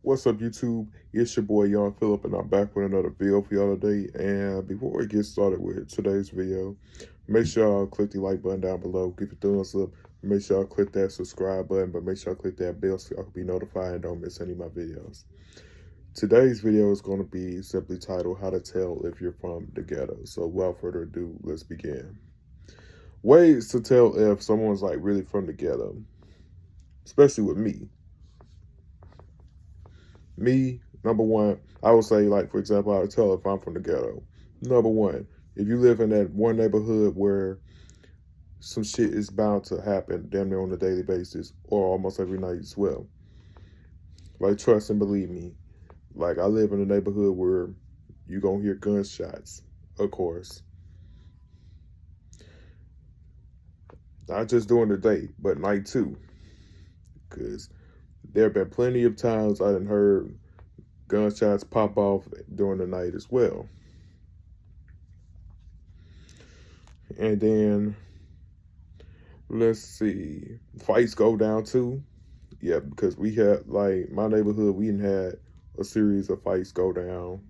What's up, YouTube? It's your boy, Young Phillip, and I'm back with another video for y'all today. And before we get started with today's video, make sure y'all click the like button down below, give a thumbs up, make sure y'all click that subscribe button, but make sure y'all click that bell so y'all can be notified and don't miss any of my videos. Today's video is going to be simply titled, How to Tell If You're From the Ghetto. So without further ado, let's begin. Ways to tell if someone's like really from the ghetto, especially with me. Me, number one, I would say, like, for example, I would tell if I'm from the ghetto. Number one, if you live in that one neighborhood where some shit is bound to happen damn near on a daily basis or almost every night as well. Like, trust and believe me. Like, I live in a neighborhood where you gonna hear gunshots, of course. Not just during the day, but night too. Because there have been plenty of times I done heard gunshots pop off during the night as well. And then, let's see, fights go down too. Yeah, because we had, like, my neighborhood, we had a series of fights go down.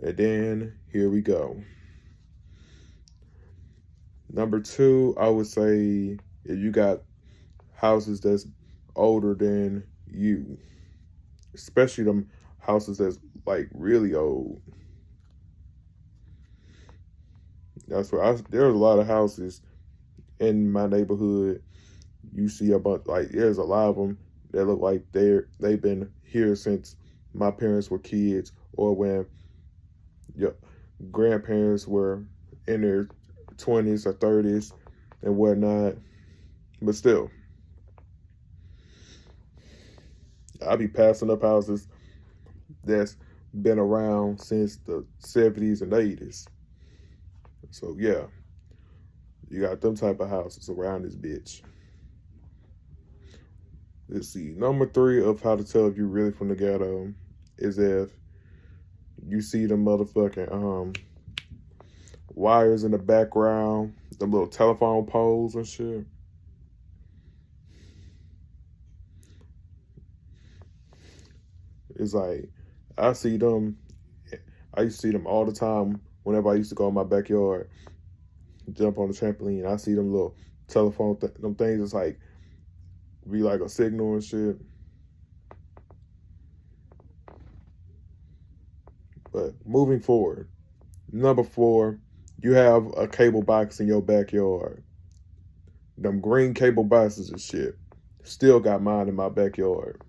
And then, here we go. Number two, I would say, if you got houses that's older than you, especially them houses that's like really old. That's where there's a lot of houses in my neighborhood. You see a bunch, like, there's a lot of them that look like they've been here since my parents were kids, or when your grandparents were in their 20s or 30s and whatnot. But still, I be passing up houses that's been around since the 70s and 80s. So yeah, you got them type of houses around this bitch. Let's see. Number three of how to tell if you're really from the ghetto is if you see the motherfucking wires in the background, the little telephone poles and shit. It's like, I see them. I used to see them all the time whenever I used to go in my backyard, jump on the trampoline. I see them little telephone, them things. It's like, be like a signal and shit. But moving forward, number four, you have a cable box in your backyard. Them green cable boxes and shit. Still got mine in my backyard.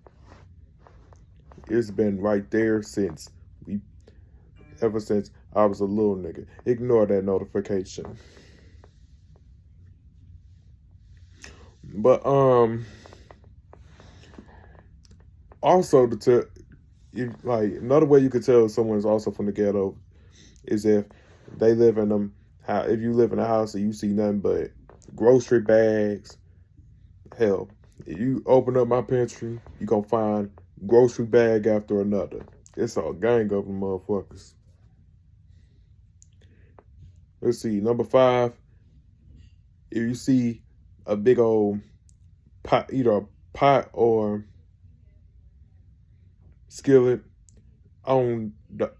It's been right there ever since I was a little nigga. Ignore that notification. But also like, another way you could tell if someone's also from the ghetto is if they live in them. If you live in a house and you see nothing but grocery bags, hell, if you open up my pantry, you gonna find grocery bag after another. It's a gang of them motherfuckers. Let's see, number five, if you see a big old pot, either a pot or skillet on the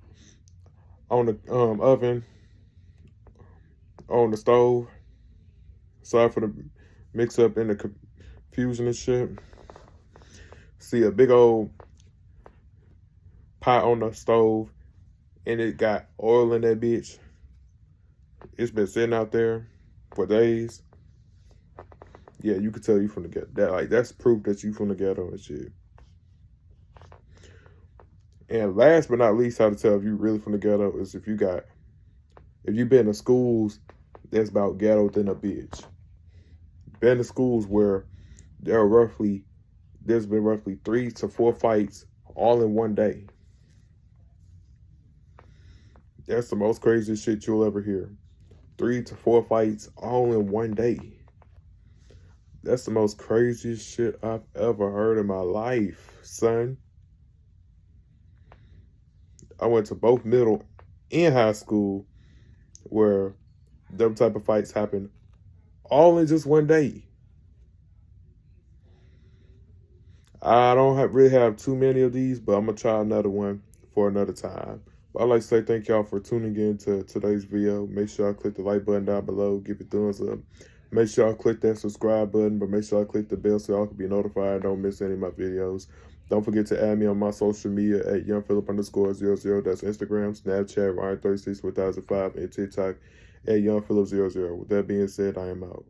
oven, on the stove. Sorry for the mix up and the confusion and shit. See a big old pot on the stove and it got oil in that bitch. It's been sitting out there for days. Yeah, you could tell you from the ghetto. That's proof that you from the ghetto and shit. And last but not least, how to tell if you really from the ghetto is if you've been to schools that's about ghetto than a bitch. Been to schools where there's been roughly 3 to 4 fights all in one day. That's the most craziest shit you'll ever hear. 3 to 4 fights all in one day. That's the most craziest shit I've ever heard in my life, son. I went to both middle and high school where them type of fights happen all in just one day. I don't really have too many of these, but I'm gonna try another one for another time. But I'd like to say thank y'all for tuning in to today's video. Make sure y'all click the like button down below, give it thumbs up. Make sure y'all click that subscribe button, but make sure y'all click the bell so y'all can be notified. Don't miss any of my videos. Don't forget to add me on my social media at YoungPhilip_00. That's Instagram, Snapchat, Ryan36 1005, and TikTok at YoungPhilip00. With that being said, I am out.